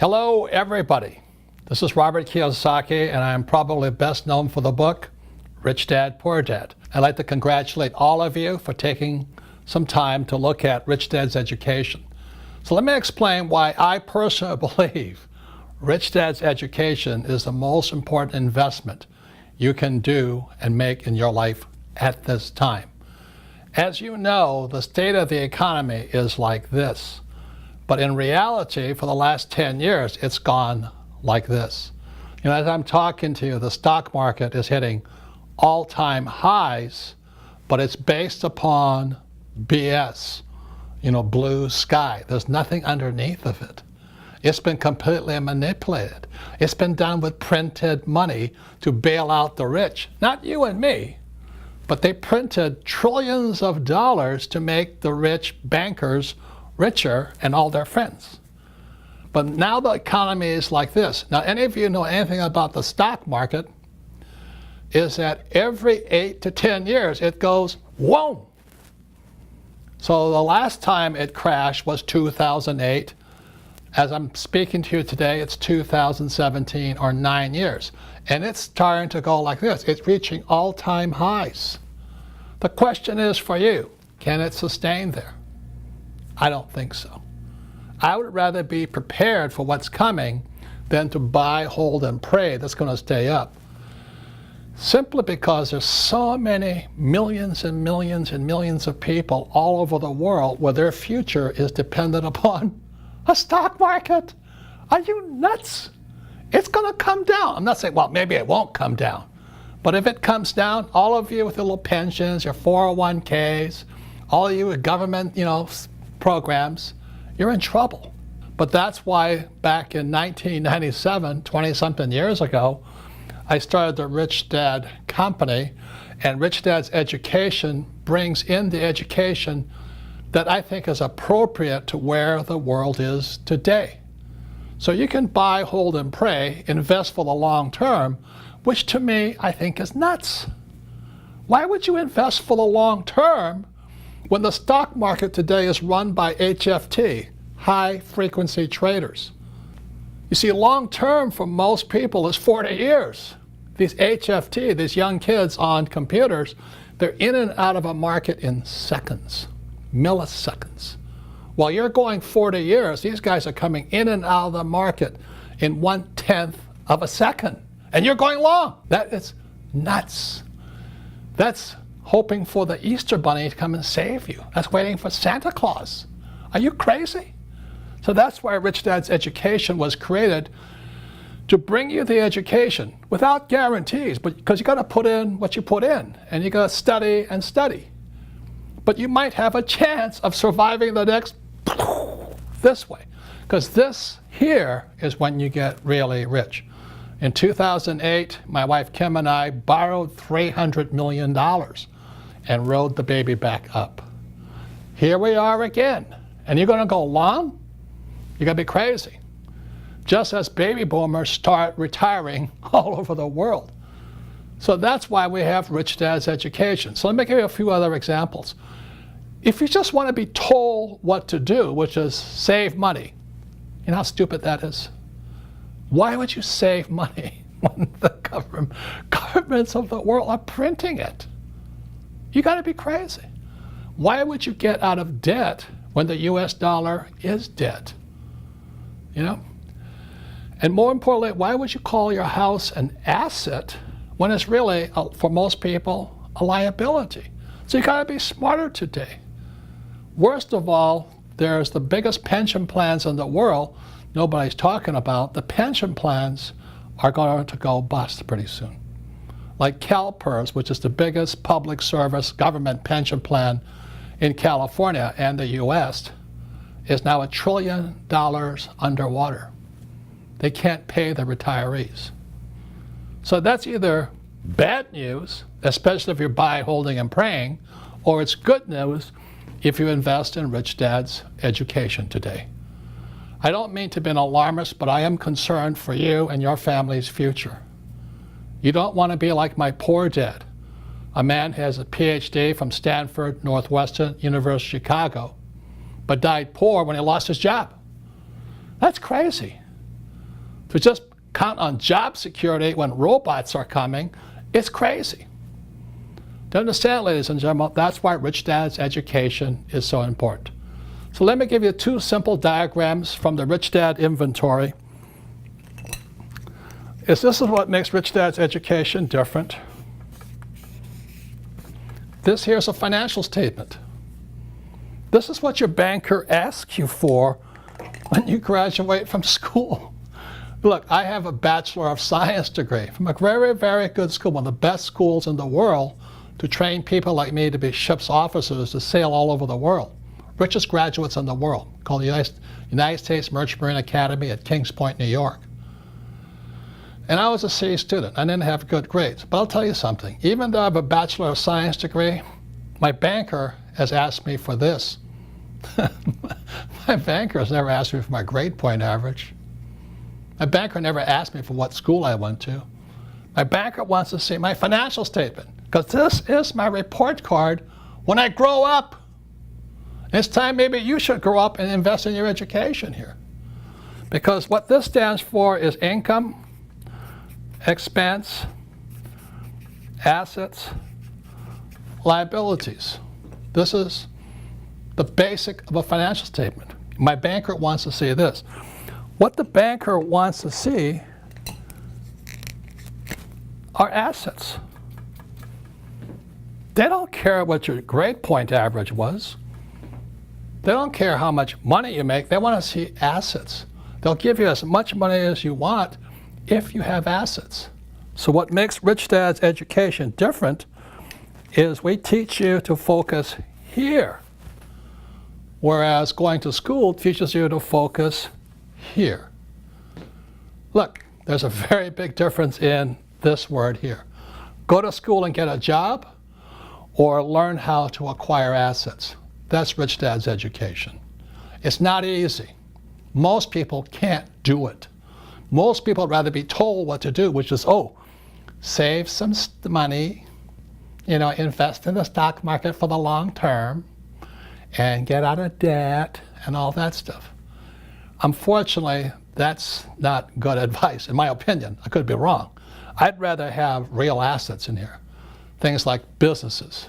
Hello, everybody. This is Robert Kiyosaki, and I'm probably best known for the book, Rich Dad, Poor Dad. I'd like to congratulate all of you for taking some time to look at Rich Dad's education. So let me explain why I personally believe Rich Dad's education is the most important investment you can do and make in your life at this time. As you know, the state of the economy is like this. But in reality, for the last 10 years, it's gone like this. You know, as I'm talking to you, the stock market is hitting all-time highs, but it's based upon BS, blue sky. There's nothing underneath of it. It's been completely manipulated. It's been done with printed money to bail out the rich. Not you and me, but they printed trillions of dollars to make the rich bankers richer and all their friends. But now the economy is like this. Now, any of you know anything about the stock market is that every 8 to 10 years it goes, whoa. So the last time it crashed was 2008. As I'm speaking to you today, it's 2017, or 9 years. And it's starting to go like this. It's reaching all-time highs. The question is for you, can it sustain there? I don't think so. I would rather be prepared for what's coming than to buy, hold, and pray that's going to stay up. Simply because there's so many millions and millions and millions of people all over the world where their future is dependent upon a stock market. Are you nuts? It's going to come down. I'm not saying, well, maybe it won't come down. But if it comes down, all of you with your little pensions, your 401ks, all of you with government, programs, you're in trouble. But that's why back in 1997, 20-something years ago, I started the Rich Dad Company, and Rich Dad's education brings in the education that I think is appropriate to where the world is today. So you can buy, hold, and pray, invest for the long term, which to me, I think is nuts. Why would you invest for the long term when the stock market today is run by HFT, high-frequency traders? You see, long-term for most people is 40 years. These HFT, these young kids on computers, they're in and out of a market in seconds, milliseconds. While you're going 40 years, these guys are coming in and out of the market in 1/10 of a second. And you're going long. That is nuts. That's hoping for the Easter Bunny to come and save you. That's waiting for Santa Claus. Are you crazy? So that's why Rich Dad's education was created, to bring you the education without guarantees, but because you got to put in what you put in, and you got to study and study. But you might have a chance of surviving the next this way, because this here is when you get really rich. In 2008, my wife Kim and I borrowed $300 million and rode the baby back up. Here we are again. And you're going to go long? You're going to be crazy. Just as baby boomers start retiring all over the world. So that's why we have Rich Dad's education. So let me give you a few other examples. If you just want to be told what to do, which is save money, you know how stupid that is? Why would you save money when the governments of the world are printing it? You got to be crazy. Why would you get out of debt when the US dollar is debt? And more importantly, why would you call your house an asset when it's really, for most people, a liability? So you got to be smarter today. Worst of all, there's the biggest pension plans in the world nobody's talking about. The pension plans are going to go bust pretty soon. Like CalPERS, which is the biggest public service government pension plan in California and the US, is now $1 trillion underwater. They can't pay the retirees. So that's either bad news, especially if you're buy, holding, and praying, or it's good news if you invest in Rich Dad's education today. I don't mean to be an alarmist, but I am concerned for you and your family's future. You don't want to be like my poor dad, a man who has a PhD from Stanford, Northwestern, University of Chicago, but died poor when he lost his job. That's crazy. To just count on job security when robots are coming, it's crazy. To understand, ladies and gentlemen, that's why Rich Dad's education is so important. So let me give you two simple diagrams from the Rich Dad inventory. This is what makes Rich Dad's education different. This here's a financial statement. This is what your banker asks you for when you graduate from school. Look, I have a Bachelor of Science degree from a very, very good school, one of the best schools in the world to train people like me to be ship's officers to sail all over the world. Richest graduates in the world, called the United States Merchant Marine Academy at Kings Point, New York. And I was a C student. I didn't have good grades. But I'll tell you something. Even though I have a Bachelor of Science degree, my banker has asked me for this. My banker has never asked me for my grade point average. My banker never asked me for what school I went to. My banker wants to see my financial statement, because this is my report card when I grow up. It's time maybe you should grow up and invest in your education here. Because what this stands for is income, expense, assets, liabilities. This is the basic of a financial statement. My banker wants to see this. What the banker wants to see are assets. They don't care what your grade point average was. They don't care how much money you make. They want to see assets. They'll give you as much money as you want if you have assets. So what makes Rich Dad's education different is we teach you to focus here, whereas going to school teaches you to focus here. Look, there's a very big difference in this word here. Go to school and get a job, or learn how to acquire assets. That's Rich Dad's education. It's not easy. Most people can't do it. Most people would rather be told what to do, which is, oh, save some money, invest in the stock market for the long term, and get out of debt, and all that stuff. Unfortunately, that's not good advice, in my opinion. I could be wrong. I'd rather have real assets in here. Things like businesses.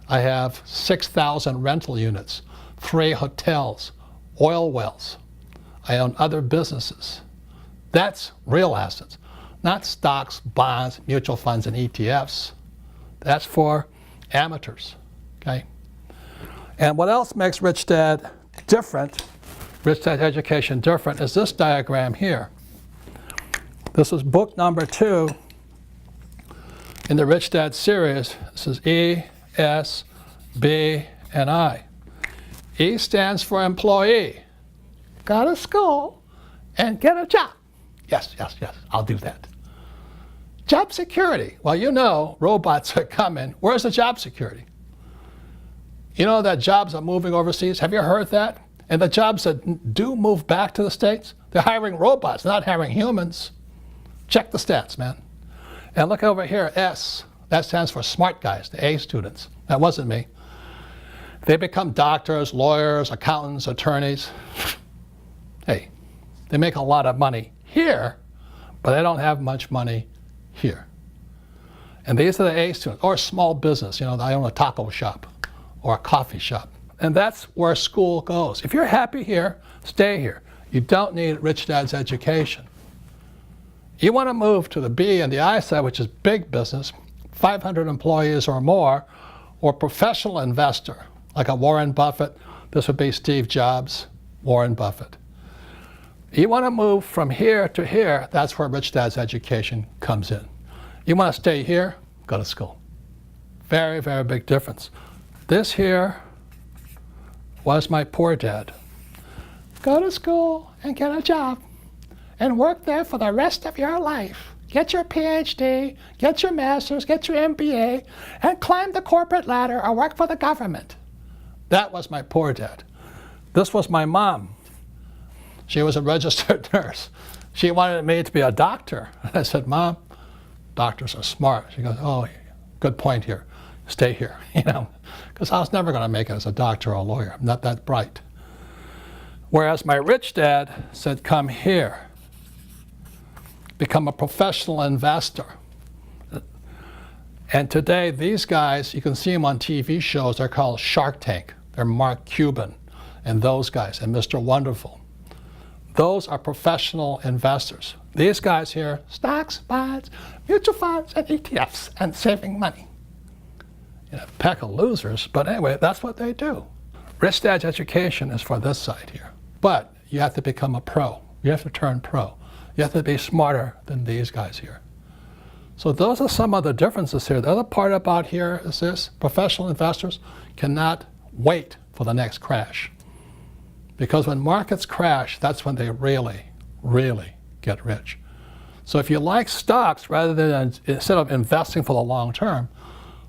I have 6,000 rental units, 3 hotels, oil wells. I own other businesses. That's real assets, not stocks, bonds, mutual funds, and ETFs. That's for amateurs, okay? And what else makes Rich Dad different, Rich Dad education different, is this diagram here. This is book number 2 in the Rich Dad series. This is E, S, B, and I. E stands for employee. Go to school and get a job. Yes, I'll do that. Job security. Well, robots are coming. Where's the job security? You know that jobs are moving overseas? Have you heard that? And the jobs that do move back to the States, they're hiring robots, not hiring humans. Check the stats, man. And look over here, S. That stands for smart guys, the A students. That wasn't me. They become doctors, lawyers, accountants, attorneys. Hey, they make a lot of money here, but they don't have much money here. And these are the A students, or small business. I own a taco shop or a coffee shop. And that's where school goes. If you're happy here, stay here. You don't need Rich Dad's education. You want to move to the B and the I side, which is big business, 500 employees or more, or professional investor, like a Warren Buffett. This would be Steve Jobs, Warren Buffett. You want to move from here to here, that's where Rich Dad's education comes in. You want to stay here, go to school. Very, very big difference. This here was my poor dad. Go to school and get a job and work there for the rest of your life. Get your PhD, get your master's, get your MBA, and climb the corporate ladder or work for the government. That was my poor dad. This was my mom. She was a registered nurse. She wanted me to be a doctor. I said, Mom, doctors are smart. She goes, oh, good point here. Stay here, because I was never going to make it as a doctor or a lawyer. I'm not that bright. Whereas my rich dad said, come here. become a professional investor. And today, these guys, you can see them on TV shows, they're called Shark Tank. They're Mark Cuban and those guys, and Mr. Wonderful. Those are professional investors. These guys here, stocks, bonds, mutual funds, and ETFs, and saving money. You know, a pack of losers, but anyway, that's what they do. Rich Dad's education is for this side here. But you have to become a pro. You have to turn pro. You have to be smarter than these guys here. So those are some of the differences here. The other part about here is this: professional investors cannot wait for the next crash. Because when markets crash, that's when they really, really get rich. So if you like stocks, rather than instead of investing for the long term,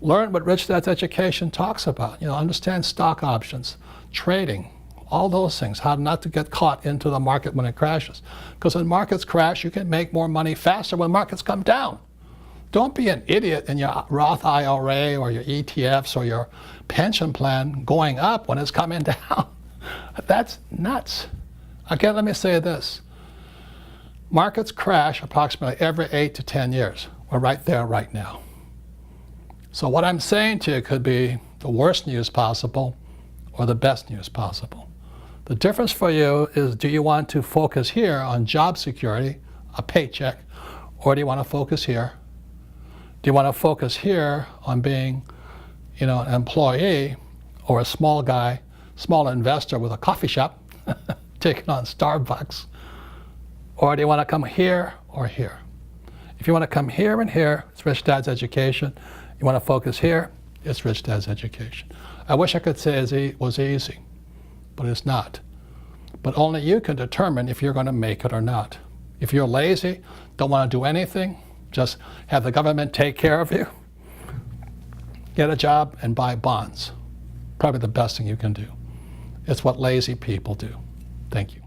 learn what Rich Dad's education talks about. You know, understand stock options, trading, all those things, how not to get caught into the market when it crashes. Because when markets crash, you can make more money faster when markets come down. Don't be an idiot in your Roth IRA or your ETFs or your pension plan going up when it's coming down. That's nuts. Again, let me say this. Markets crash approximately every 8 to 10 years. We're right there right now. So what I'm saying to you could be the worst news possible or the best news possible. The difference for you is, do you want to focus here on job security, a paycheck, or do you want to focus here? Do you want to focus here on being, you know, an employee or a small guy, small investor with a coffee shop taking on Starbucks? Or do you want to come here or here? If you want to come here and here, it's Rich Dad's education. You want to focus here, it's Rich Dad's education. I wish I could say it was easy, but it's not. But only you can determine if you're going to make it or not. If you're lazy, don't want to do anything, just have the government take care of you, get a job and buy bonds. Probably the best thing you can do. It's what lazy people do. Thank you.